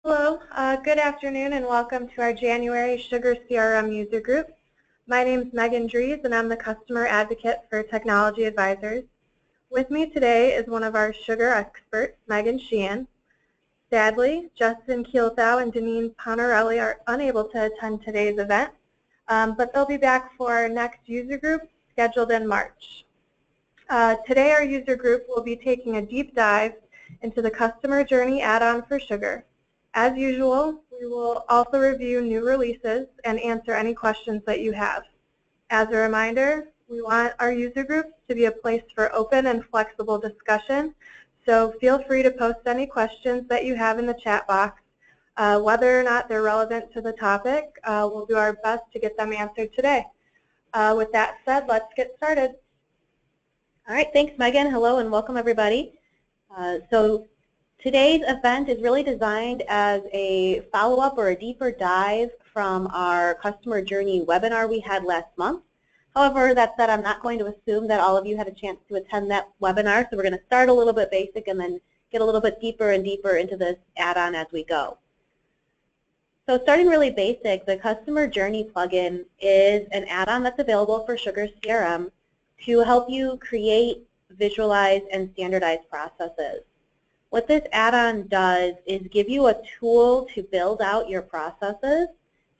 Hello, good afternoon and welcome to our January SugarCRM user group. My name is Megan Dries and I'm the Customer Advocate for Technology Advisors. With me today is one of our sugar experts, Megan Sheehan. Sadly, Justin Kielthow and Deneen Ponarelli are unable to attend today's event, but they'll be back for our next user group scheduled in March. Today our user group will be taking a deep dive into the Customer Journey add-on for sugar. As usual, we will also review new releases and answer any questions that you have. As a reminder, we want our user groups to be a place for open and flexible discussion, so feel free to post any questions that you have in the chat box. Whether or not they're relevant to the topic, we'll do our best to get them answered today. With that said, let's get started. All right, thanks Megan. Hello and welcome everybody. Today's event is really designed as a follow-up or a deeper dive from our Customer Journey webinar we had last month. However, that said, I'm not going to assume that all of you had a chance to attend that webinar, so we're going to start a little bit basic and then get a little bit deeper and deeper into this add-on as we go. So starting really basic, the Customer Journey plugin is an add-on that's available for SugarCRM to help you create, visualize, and standardize processes. What this add-on does is give you a tool to build out your processes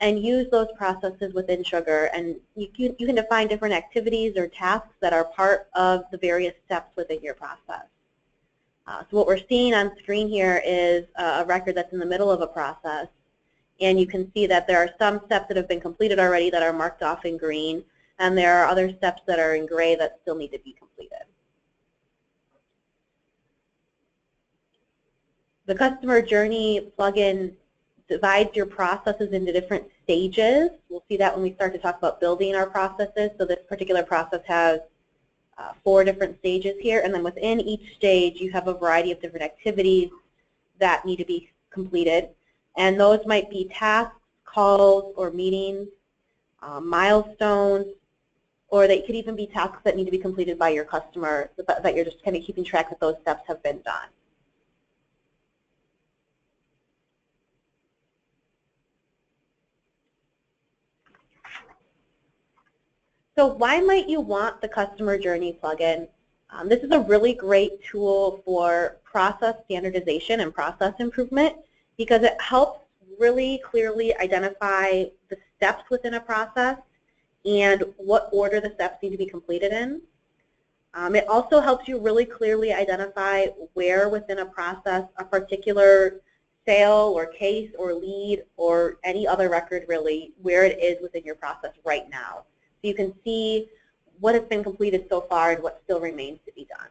and use those processes within Sugar. And you can define different activities or tasks that are part of the various steps within your process. So what we're seeing on screen here is a record that's in the middle of a process. And you can see that there are some steps that have been completed already that are marked off in green, and there are other steps that are in gray that still need to be completed. The Customer Journey plugin divides your processes into different stages. We'll see that when we start to talk about building our processes. So this particular process has 4 different stages here, and then within each stage you have a variety of different activities that need to be completed. And those might be tasks, calls, or meetings, milestones, or they could even be tasks that need to be completed by your customer, that you're just kind of keeping track that those steps have been done. So why might you want the Customer Journey plugin? This is a really great tool for process standardization and process improvement because it helps really clearly identify the steps within a process and what order the steps need to be completed in. It also helps you really clearly identify where within a process a particular sale or case or lead or any other record really, where it is within your process right now. So you can see what has been completed so far and what still remains to be done.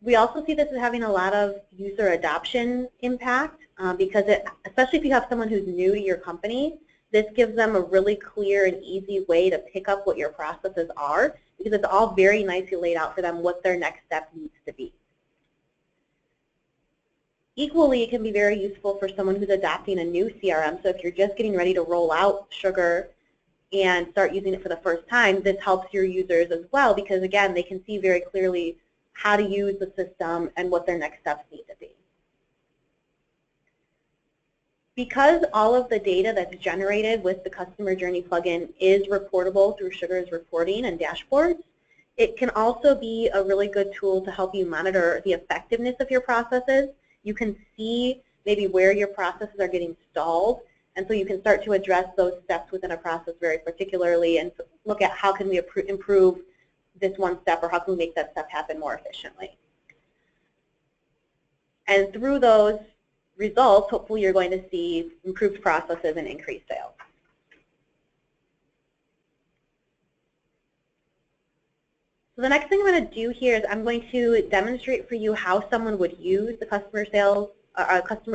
We also see this as having a lot of user adoption impact because especially if you have someone who's new to your company, this gives them a really clear and easy way to pick up what your processes are because it's all very nicely laid out for them what their next step needs to be. Equally, it can be very useful for someone who's adopting a new CRM. So if you're just getting ready to roll out Sugar and start using it for the first time, this helps your users as well because, again, they can see very clearly how to use the system and what their next steps need to be. Because all of the data that's generated with the Customer Journey plugin is reportable through Sugar's reporting and dashboards, it can also be a really good tool to help you monitor the effectiveness of your processes. You can see maybe where your processes are getting stalled, and so you can start to address those steps within a process very particularly and look at how can we improve this one step or how can we make that step happen more efficiently. And through those results, hopefully you're going to see improved processes and increased sales. So the next thing I'm going to do here is I'm going to demonstrate for you how someone would use the Customer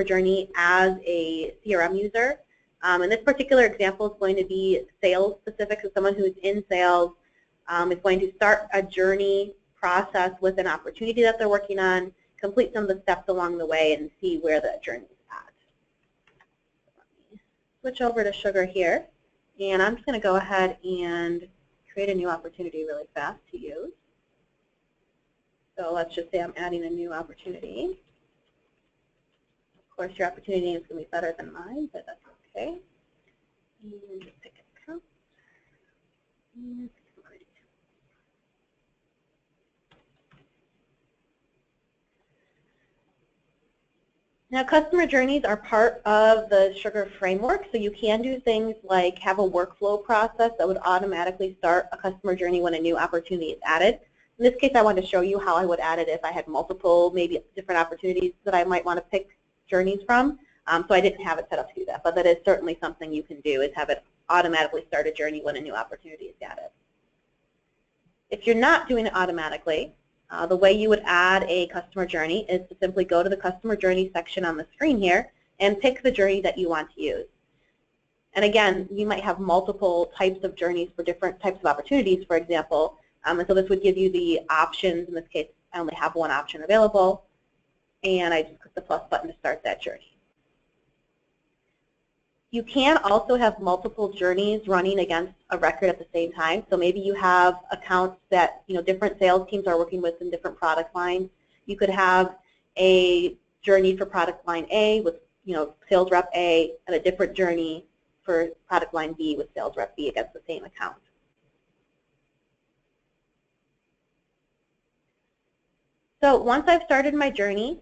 Journey as a CRM user. And this particular example is going to be sales specific, so someone who's in sales is going to start a journey process with an opportunity that they're working on, complete some of the steps along the way, and see where that journey is at. Let me switch over to Sugar here, and I'm just going to go ahead and create a new opportunity really fast to use. So let's just say I'm adding a new opportunity. Of course, your opportunity name is going to be better than mine, but that's okay. And just pick an account. And now, customer journeys are part of the Sugar framework, so you can do things like have a workflow process that would automatically start a customer journey when a new opportunity is added. In this case, I wanted to show you how I would add it if I had multiple, maybe different opportunities that I might want to pick journeys from. So I didn't have it set up to do that, but that is certainly something you can do, is have it automatically start a journey when a new opportunity is added. If you're not doing it automatically, the way you would add a customer journey is to simply go to the customer journey section on the screen here and pick the journey that you want to use. And again, you might have multiple types of journeys for different types of opportunities, for example. And so this would give you the options. In this case, I only have one option available, and I just click the plus button to start that journey. You can also have multiple journeys running against a record at the same time. So maybe you have accounts that different sales teams are working with in different product lines. You could have a journey for product line A with sales rep A, and a different journey for product line B with sales rep B against the same account. So once I've started my journey,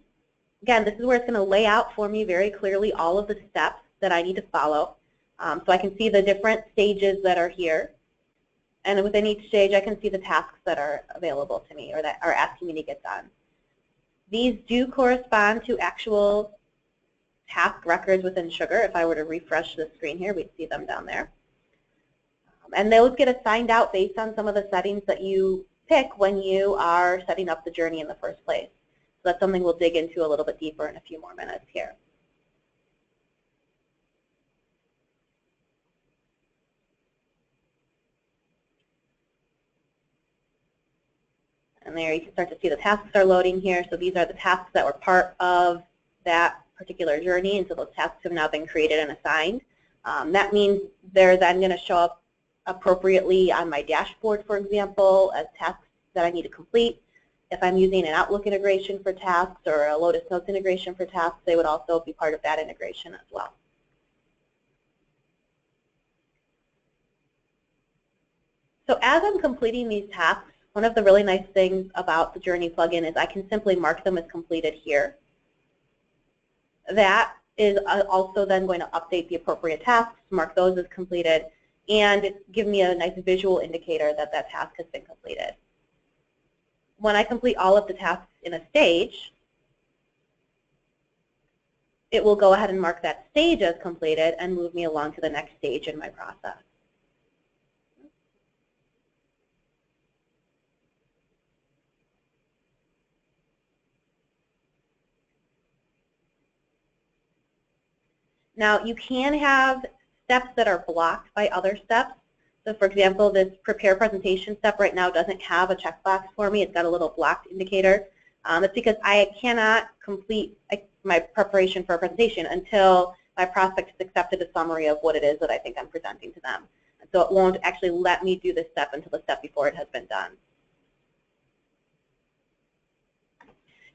again, this is where it's going to lay out for me very clearly all of the steps that I need to follow. So I can see the different stages that are here. And within each stage, I can see the tasks that are available to me or that are asking me to get done. These do correspond to actual task records within Sugar. If I were to refresh the screen here, we'd see them down there. And those get assigned out based on some of the settings that you pick when you are setting up the journey in the first place. So that's something we'll dig into a little bit deeper in a few more minutes here. And there you can start to see the tasks are loading here. So these are the tasks that were part of that particular journey, and so those tasks have now been created and assigned. That means they're then going to show up appropriately on my dashboard, for example, as tasks that I need to complete. If I'm using an Outlook integration for tasks or a Lotus Notes integration for tasks, they would also be part of that integration as well. So as I'm completing these tasks, one of the really nice things about the Journey plugin is I can simply mark them as completed here. That is also then going to update the appropriate tasks, mark those as completed, and give me a nice visual indicator that that task has been completed. When I complete all of the tasks in a stage, it will go ahead and mark that stage as completed and move me along to the next stage in my process. Now, you can have steps that are blocked by other steps. So, for example, this prepare presentation step right now doesn't have a checkbox for me. It's got a little blocked indicator. It's because I cannot complete my preparation for a presentation until my prospect has accepted a summary of what it is that I think I'm presenting to them. And so it won't actually let me do this step until the step before it has been done.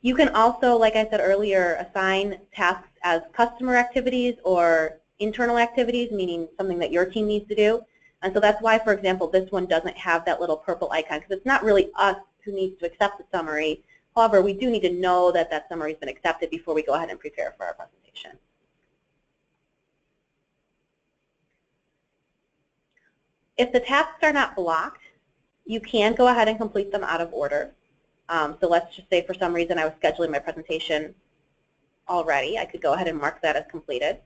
You can also, like I said earlier, assign tasks as customer activities or internal activities, meaning something that your team needs to do. And so that's why, for example, this one doesn't have that little purple icon, because it's not really us who needs to accept the summary. However, we do need to know that that summary has been accepted before we go ahead and prepare for our presentation. If the tasks are not blocked, you can go ahead and complete them out of order. So let's just say for some reason I was scheduling my presentation already. I could go ahead and mark that as completed.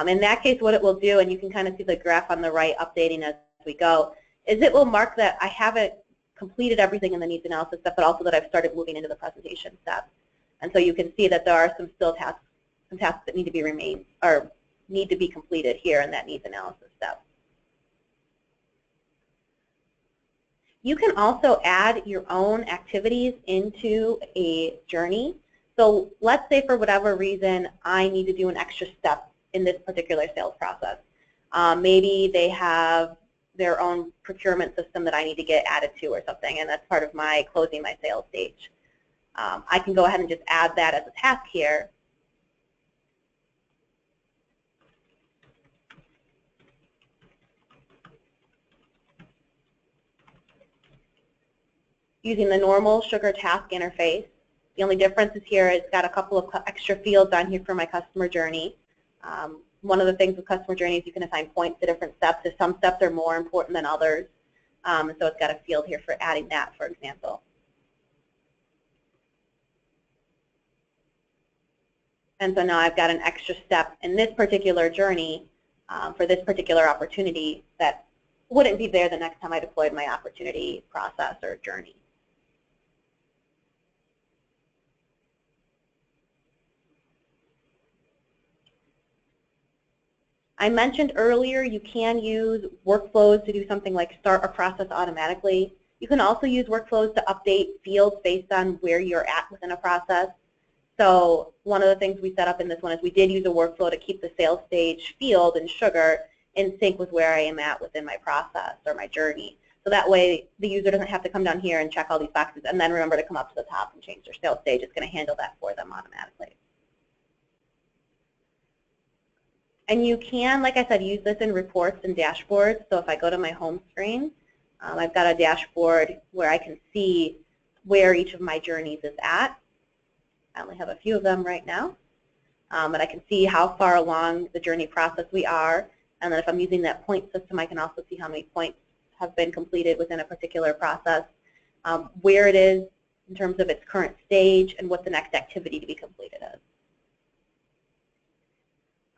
In that case, what it will do, and you can kind of see the graph on the right updating as we go, is it will mark that I haven't completed everything in the needs analysis step, but also that I've started moving into the presentation step. And so you can see that there are some tasks that need to be completed here in that needs analysis step. You can also add your own activities into a journey. So let's say for whatever reason I need to do an extra step in this particular sales process. Maybe they have their own procurement system that I need to get added to or something, and that's part of my closing my sales stage. I can go ahead and just add that as a task here using the normal Sugar task interface. The only difference is here it's got a couple of extra fields on here for my customer journey. One of the things with customer journey is you can assign points to different steps. If some steps are more important than others, so it's got a field here for adding that, for example. And so now I've got an extra step in this particular journey for this particular opportunity that wouldn't be there the next time I deployed my opportunity process or journey. I mentioned earlier you can use workflows to do something like start a process automatically. You can also use workflows to update fields based on where you're at within a process. So one of the things we set up in this one is we did use a workflow to keep the sales stage field in Sugar in sync with where I am at within my process or my journey. So that way the user doesn't have to come down here and check all these boxes and then remember to come up to the top and change their sales stage. It's going to handle that for them automatically. And you can, like I said, use this in reports and dashboards. So if I go to my home screen, I've got a dashboard where I can see where each of my journeys is at. I only have a few of them right now. But I can see how far along the journey process we are. And then if I'm using that point system, I can also see how many points have been completed within a particular process, where it is in terms of its current stage, and what the next activity to be completed is.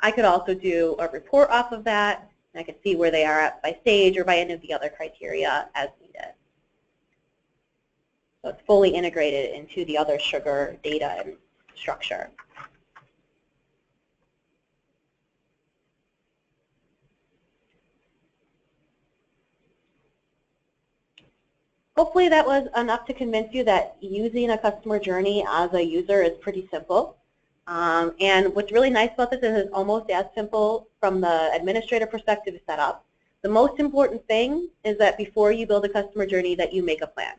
I could also do a report off of that, and I can see where they are at by stage or by any of the other criteria as needed. So it's fully integrated into the other Sugar data and structure. Hopefully that was enough to convince you that using a customer journey as a user is pretty simple. And what's really nice about this is it's almost as simple from the administrator perspective to set up. The most important thing is that before you build a customer journey that you make a plan.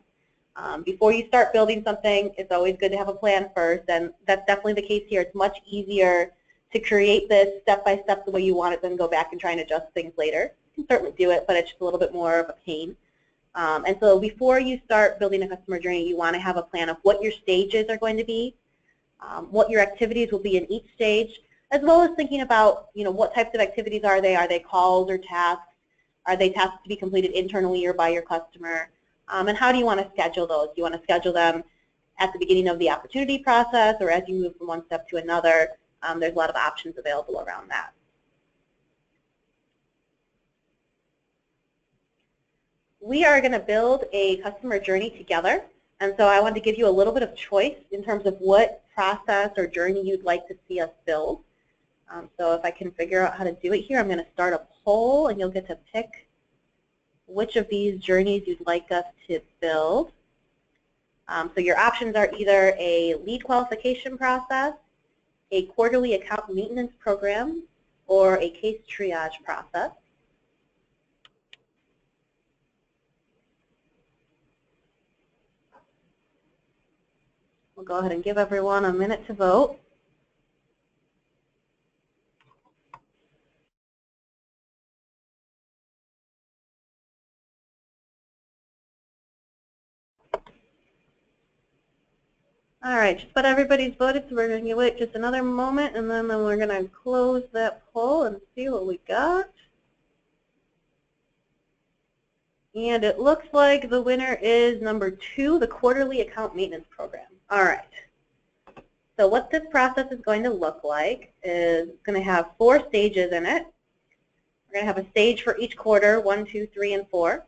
Before you start building something, it's always good to have a plan first, and that's definitely the case here. It's much easier to create this step by step the way you want it than go back and try and adjust things later. You can certainly do it, but it's just a little bit more of a pain. And so before you start building a customer journey, you want to have a plan of what your stages are going to be, what your activities will be in each stage, as well as thinking about, what types of activities are they? Are they calls or tasks? Are they tasks to be completed internally or by your customer? And how do you want to schedule those? Do you want to schedule them at the beginning of the opportunity process or as you move from one step to another? There's a lot of options available around that. We are going to build a customer journey together, and so I wanted to give you a little bit of choice in terms of what process or journey you'd like to see us build. So if I can figure out how to do it here, I'm going to start a poll, and you'll get to pick which of these journeys you'd like us to build. So your options are either a lead qualification process, a quarterly account maintenance program, or a case triage process. We'll go ahead and give everyone a minute to vote. All right, just about everybody's voted, so we're going to wait just another moment, and then we're going to close that poll and see what we got. And it looks like the winner is number 2, the quarterly account maintenance program. All right. So what this process is going to look like is going to have 4 stages in it. We're going to have a stage for each quarter, 1, 2, 3, and 4.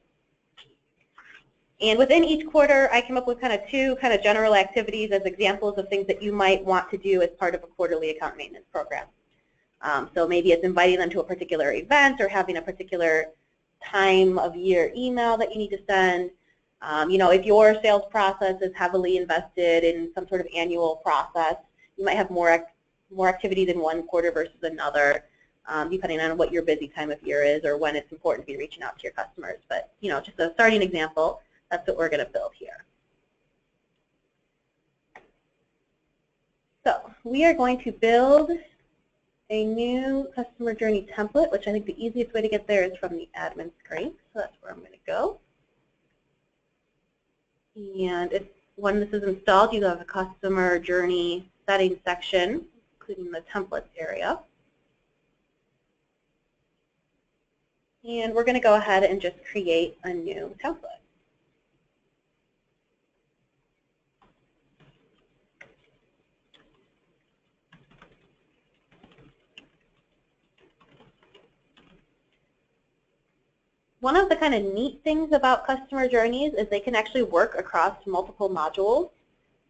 And within each quarter, I came up with kind of 2 general activities as examples of things that you might want to do as part of a quarterly account maintenance program. So maybe it's inviting them to a particular event or having a particular time of year email that you need to send. If your sales process is heavily invested in some sort of annual process, you might have more activities in one quarter versus another, depending on what your busy time of year is or when it's important to be reaching out to your customers. But just a starting example, that's what we're going to build here. So we are going to build a new customer journey template, which I think the easiest way to get there is from the admin screen. So that's where I'm going to go. And when this is installed, you have a customer journey settings section, including the templates area. And we're going to go ahead and just create a new template. One of the kind of neat things about customer journeys is they can actually work across multiple modules.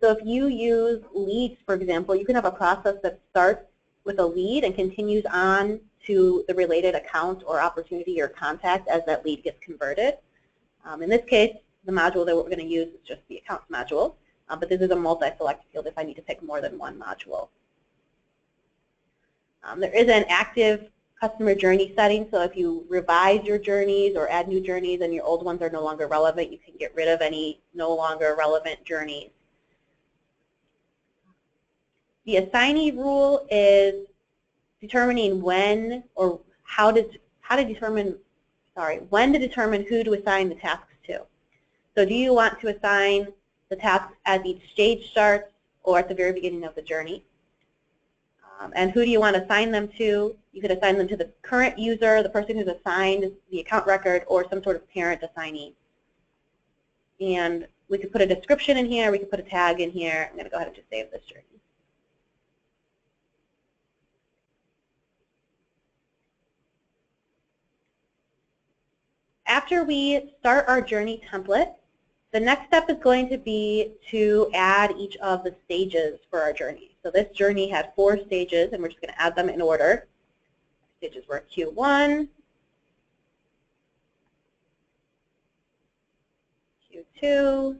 So if you use leads, for example, you can have a process that starts with a lead and continues on to the related account or opportunity or contact as that lead gets converted. In this case, the module that we're going to use is just the accounts module, but this is a multi-select field if I need to pick more than one module. There is an active customer journey setting, so if you revise your journeys or add new journeys and your old ones are no longer relevant, you can get rid of any no longer relevant journeys. The assignee rule is determining when or when to determine who to assign the tasks to. So do you want to assign the tasks as each stage starts or at the very beginning of the journey? And who do you want to assign them to? You could assign them to the current user, the person who's assigned the account record, or some sort of parent assignee. And we could put a description in here, we could put a tag in here. I'm going to go ahead and just save this journey. After we start our journey template, the next step is going to be to add each of the stages for our journey. So this journey had 4 stages, and we're just going to add them in order. Stages were Q1, Q2,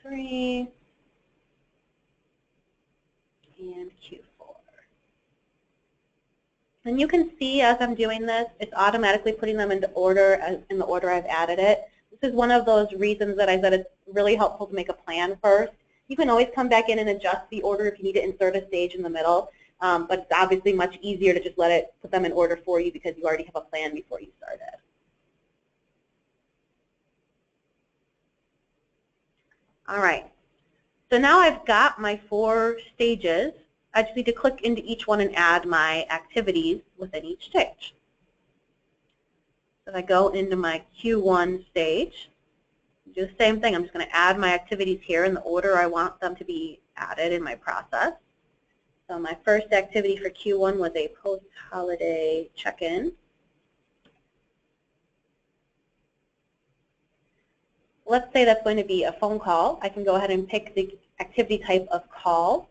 Q3, and Q4. And you can see as I'm doing this, it's automatically putting them into order in the order I've added it. This is one of those reasons that I said it's really helpful to make a plan first. You can always come back in and adjust the order if you need to insert a stage in the middle, but it's obviously much easier to just let it put them in order for you because you already have a plan before you started. All right, so now I've got my 4 stages. I just need to click into each one and add my activities within each stage. So if I go into my Q1 stage, do the same thing. I'm just going to add my activities here in the order I want them to be added in my process. So my first activity for Q1 was a post-holiday check-in. Let's say that's going to be a phone call. I can go ahead and pick the activity type of call.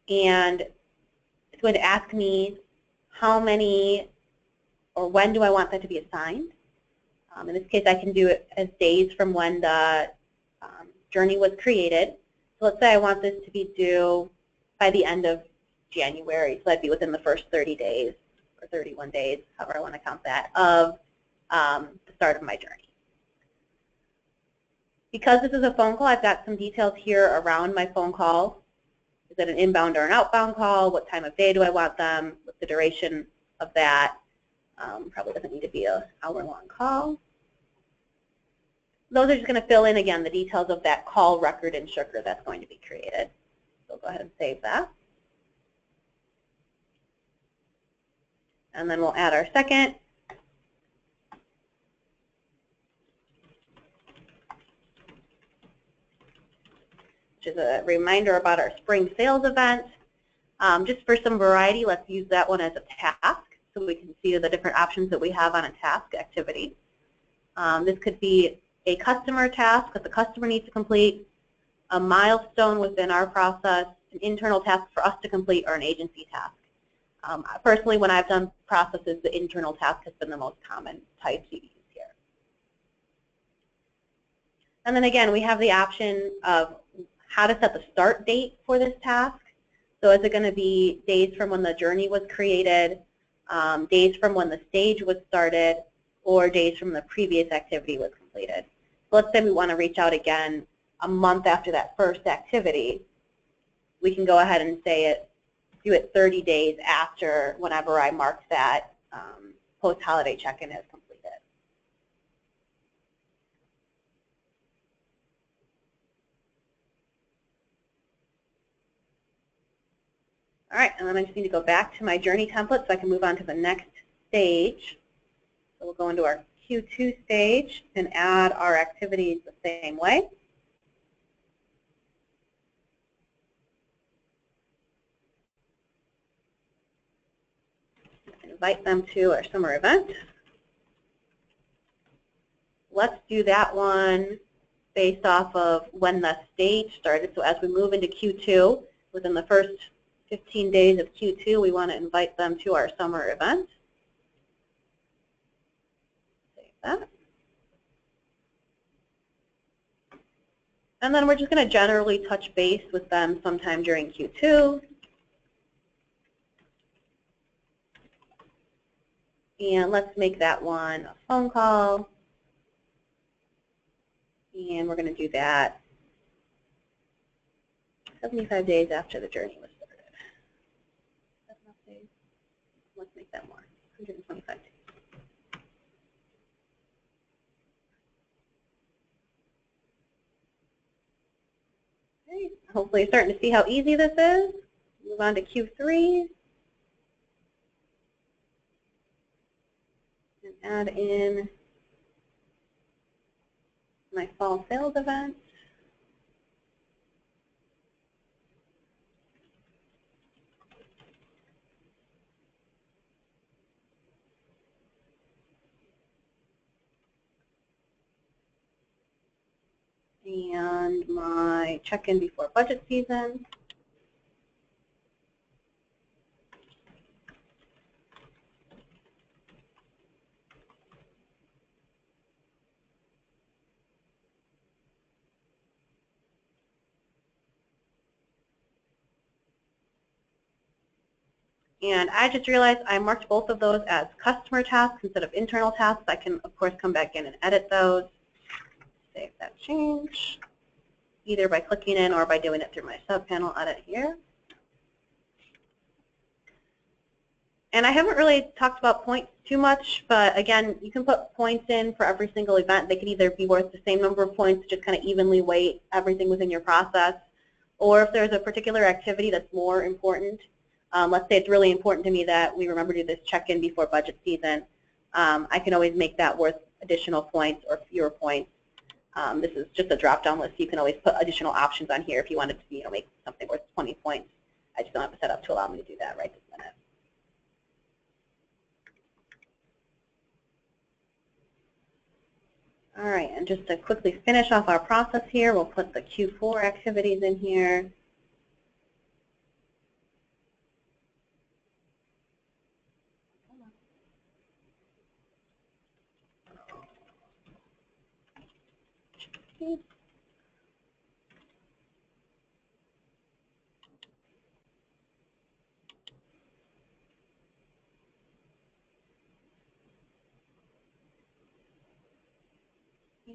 And it's going to ask me how many or when do I want that to be assigned. In this case, I can do it as days from when the journey was created. So let's say I want this to be due by the end of January. So that'd be within the first 30 days or 31 days, however I want to count that, of the start of my journey. Because this is a phone call, I've got some details here around my phone call. Is it an inbound or an outbound call? What time of day do I want them? What's the duration of that? Probably doesn't need to be an hour-long call. Those are just going to fill in, again, the details of that call record in Sugar that's going to be created. So go ahead and save that. And then we'll add our second. Which is a reminder about our spring sales event. Just for some variety, let's use that one as a task so we can see the different options that we have on a task activity. This could be a customer task that the customer needs to complete, a milestone within our process, an internal task for us to complete, or an agency task. Personally, when I've done processes, the internal task has been the most common type to use here. And then again, we have the option of how to set the start date for this task. So is it going to be days from when the journey was created, days from when the stage was started, or days from the previous activity was completed? So let's say we want to reach out again a month after that first activity. We can go ahead and say it do it 30 days after whenever I mark that post-holiday check-in as completed. All right, and then I just need to go back to my journey template so I can move on to the next stage. So we'll go into our Q2 stage and add our activities the same way. Invite them to our summer event. Let's do that one based off of when the stage started. So as we move into Q2, within the first 15 days of Q2, we want to invite them to our summer event. Save that. And then we're just going to generally touch base with them sometime during Q2. And let's make that one a phone call. And we're going to do that 75 days after the journey was started. That's enough days. Let's make that more, 125 days. Okay. Hopefully you're starting to see how easy this is. Move on to Q3. And add in my fall sales event. And my check-in before budget season. And I just realized I marked both of those as customer tasks instead of internal tasks. I can, of course, come back in and edit those. Save that change, either by clicking in or by doing it through my subpanel edit here. And I haven't really talked about points too much, but again, you can put points in for every single event. They could either be worth the same number of points, just kind of evenly weight everything within your process, or if there's a particular activity that's more important. Let's say it's really important to me that we remember to do this check-in before budget season. I can always make that worth additional points or fewer points. This is just a drop-down list. You can always put additional options on here if you wanted to, make something worth 20 points. I just don't have it set up to allow me to do that right this minute. All right, and just to quickly finish off our process here, we'll put the Q4 activities in here.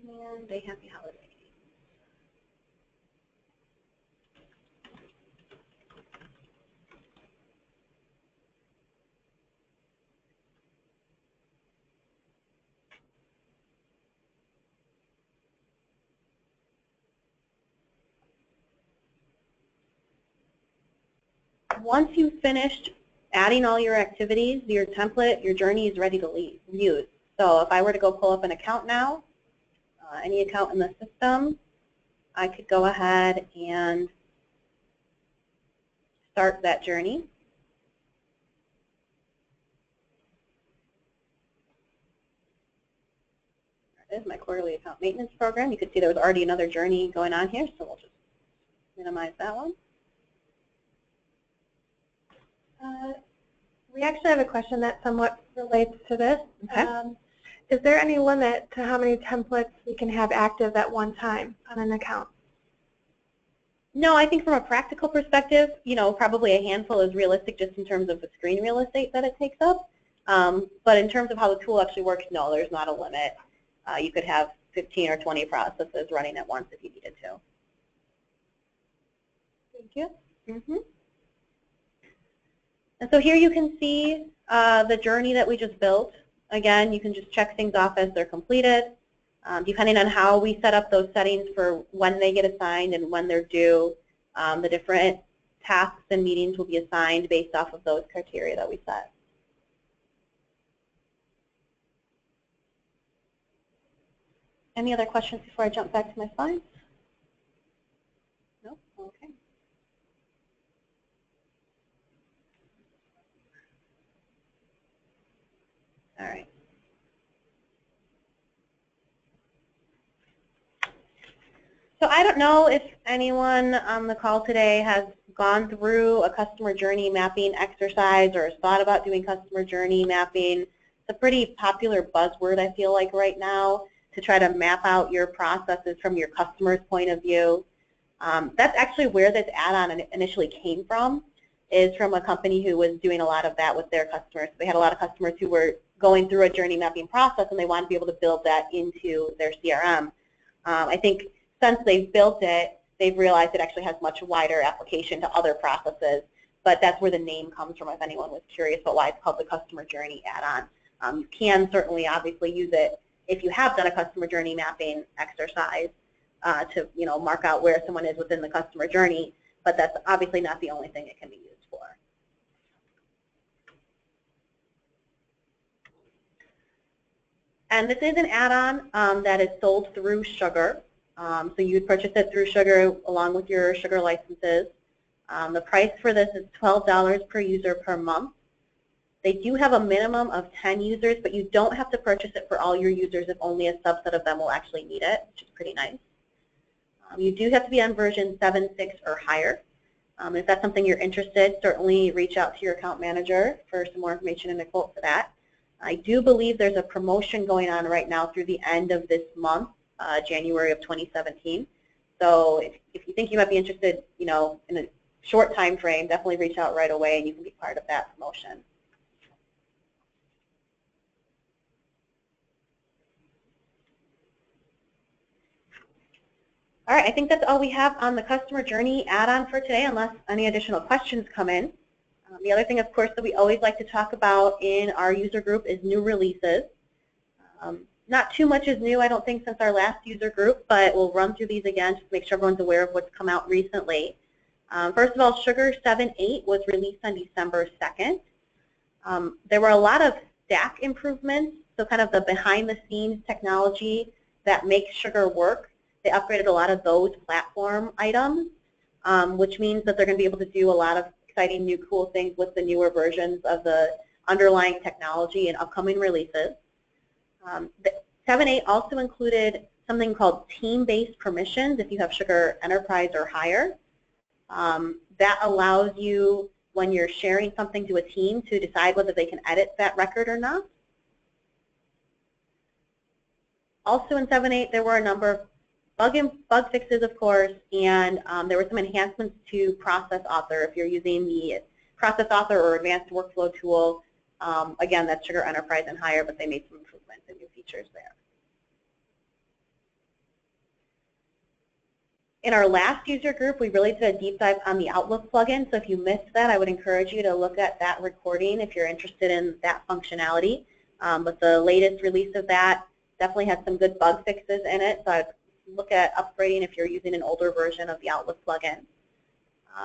And a happy holiday. Once you've finished adding all your activities, your template, your journey is ready to use. So if I were to go pull up an account now, any account in the system, I could go ahead and start that journey. There it is, my quarterly account maintenance program. You can see there was already another journey going on here, so we'll just minimize that one. We actually have a question that somewhat relates to this. Okay. Is there any limit to how many templates we can have active at one time on an account? No, I think from a practical perspective, probably a handful is realistic just in terms of the screen real estate that it takes up. But in terms of how the tool actually works, no, there's not a limit. You could have 15 or 20 processes running at once if you needed to. Thank you. Mm-hmm. And so here you can see the journey that we just built. Again, you can just check things off as they're completed. Depending on how we set up those settings for when they get assigned and when they're due, the different tasks and meetings will be assigned based off of those criteria that we set. Any other questions before I jump back to my slides? No? Okay. All right. So I don't know if anyone on the call today has gone through a customer journey mapping exercise or has thought about doing customer journey mapping. It's a pretty popular buzzword, I feel like, right now, to try to map out your processes from your customer's point of view. That's actually where this add-on initially came from, is from a company who was doing a lot of that with their customers. They had a lot of customers who were going through a journey mapping process, and they wanted to be able to build that into their CRM. I think since they've built it, they've realized it actually has much wider application to other processes, but that's where the name comes from if anyone was curious about why it's called the Customer Journey add-on. You can certainly obviously use it if you have done a customer journey mapping exercise to mark out where someone is within the customer journey, but that's obviously not the only thing it can be used for. And this is an add-on that is sold through Sugar. So you would purchase it through Sugar along with your Sugar licenses. The price for this is $12 per user per month. They do have a minimum of 10 users, but you don't have to purchase it for all your users if only a subset of them will actually need it, which is pretty nice. You do have to be on version 7.6 or higher. If that's something you're interested, certainly reach out to your account manager for some more information and a quote for that. I do believe there's a promotion going on right now through the end of this month, January of 2017. So if you think you might be interested, in a short time frame, definitely reach out right away and you can be part of that promotion. All right, I think that's all we have on the customer journey add-on for today, unless any additional questions come in. The other thing, of course, that we always like to talk about in our user group is new releases. Not too much is new, I don't think, since our last user group, but we'll run through these again just to make sure everyone's aware of what's come out recently. First of all, Sugar 7.8 was released on December 2nd. There were a lot of stack improvements, so kind of the behind-the-scenes technology that makes Sugar work. They upgraded a lot of those platform items, which means that they're going to be able to do a lot of exciting new cool things with the newer versions of the underlying technology in upcoming releases. 7.8 also included something called team-based permissions if you have Sugar Enterprise or higher. That allows you, when you're sharing something to a team, to decide whether they can edit that record or not. Also in 7.8, there were a number of bug fixes, of course, and there were some enhancements to Process Author. If you're using the Process Author or Advanced Workflow tool, again, that's Sugar Enterprise and higher, but they made some improvements and new features there. In our last user group, we really did a deep dive on the Outlook plugin, so if you missed that, I would encourage you to look at that recording if you're interested in that functionality. But the latest release of that definitely had some good bug fixes in it, so I'd look at upgrading if you're using an older version of the Outlook plugin.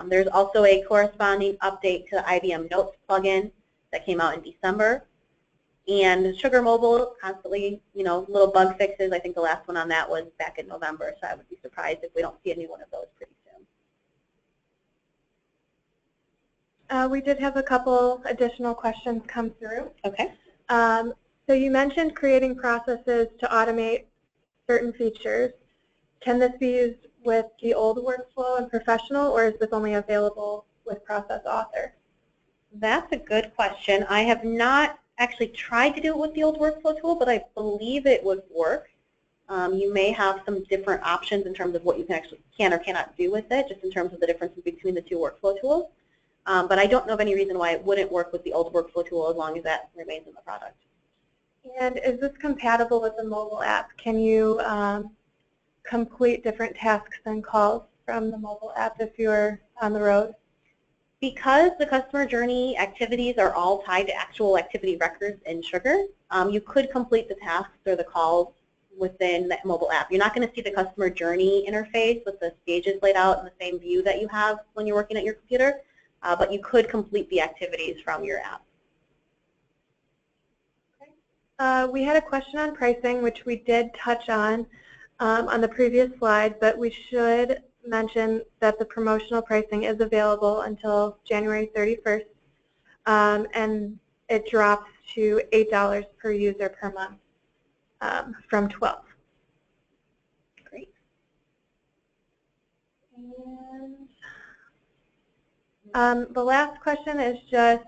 There's also a corresponding update to the IBM Notes plugin that came out in December. And Sugar Mobile, constantly, little bug fixes. I think the last one on that was back in November, so I would be surprised if we don't see a new one of those pretty soon. We did have a couple additional questions come through. Okay. So you mentioned creating processes to automate certain features. Can this be used with the old workflow and professional, or is this only available with Process Author? That's a good question. I have not actually tried to do it with the old workflow tool, but I believe it would work. You may have some different options in terms of what you can or cannot do with it, just in terms of the differences between the two workflow tools. But I don't know of any reason why it wouldn't work with the old workflow tool as long as that remains in the product. And is this compatible with the mobile app? Can you complete different tasks and calls from the mobile app if you're on the road? Because the customer journey activities are all tied to actual activity records in Sugar, you could complete the tasks or the calls within the mobile app. You're not going to see the customer journey interface with the stages laid out in the same view that you have when you're working at your computer, but you could complete the activities from your app. We had a question on pricing, which we did touch on the previous slide, but we should mention that the promotional pricing is available until January 31st, and it drops to $8 per user per month from $12. Great. And the last question is just,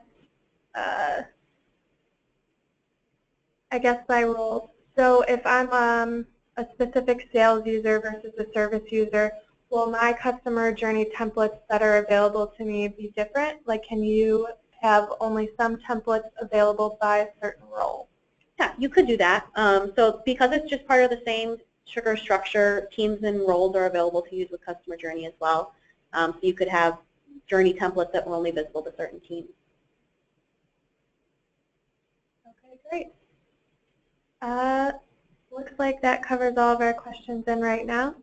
I guess, by role. So if I'm a specific sales user versus a service user, will my customer journey templates that are available to me be different? Like, can you have only some templates available by a certain role? Yeah, you could do that. So because it's just part of the same Sugar structure, teams and roles are available to use with customer journey as well. So you could have journey templates that were only visible to certain teams. Okay, great. Looks like that covers all of our questions in right now.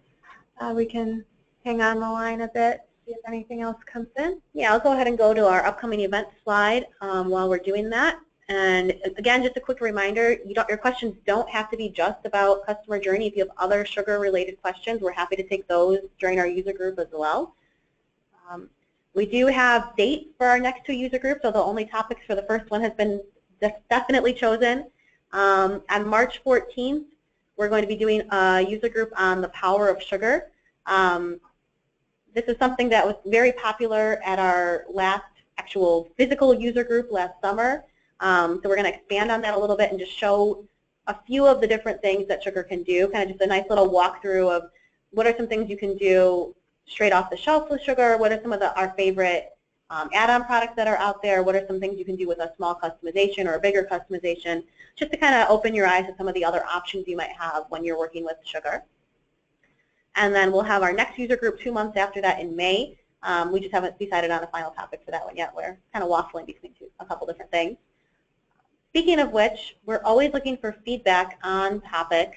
We can hang on the line a bit, see if anything else comes in. Yeah, I'll go ahead and go to our upcoming event slide while we're doing that. And again, just a quick reminder, your questions don't have to be just about customer journey. If you have other Sugar-related questions, we're happy to take those during our user group as well. We do have dates for our next two user groups, so the only topics for the first one has been definitely chosen. On March 14th, we're going to be doing a user group on the power of sugar. This is something that was very popular at our last actual physical user group last summer. So we're going to expand on that a little bit and just show a few of the different things that sugar can do, kind of just a nice little walkthrough of what are some things you can do straight off the shelf with sugar, what are some of our favorite add-on products that are out there, what are some things you can do with a small customization or a bigger customization, just to kind of open your eyes to some of the other options you might have when you're working with sugar. And then we'll have our next user group 2 months after that in May. We just haven't decided on a final topic for that one yet. We're kind of waffling between a couple different things. Speaking of which, we're always looking for feedback on topics.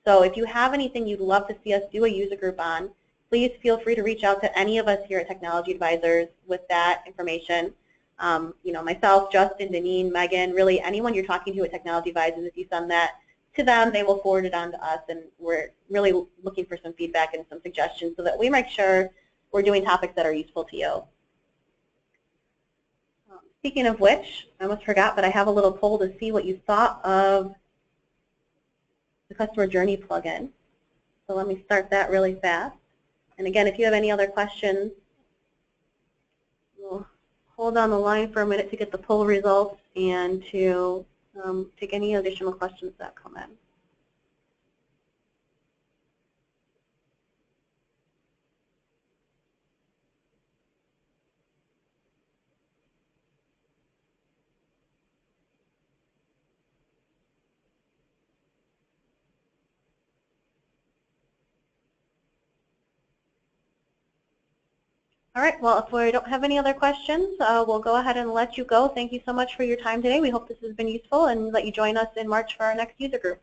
So if you have anything you'd love to see us do a user group on, please feel free to reach out to any of us here at Technology Advisors with that information. You know, myself, Justin, Deneen, Megan, really anyone you're talking to at Technology Advisors, if you send that to them, they will forward it on to us, and we're really looking for some feedback and some suggestions so that we make sure we're doing topics that are useful to you. Speaking of which, I almost forgot, but I have a little poll to see what you thought of the Customer Journey plugin. So let me start that really fast. And again, if you have any other questions, we'll hold on the line for a minute to get the poll results and to take any additional questions that come in. All right, well, if we don't have any other questions, we'll go ahead and let you go. Thank you so much for your time today. We hope this has been useful and let you join us in March for our next user group.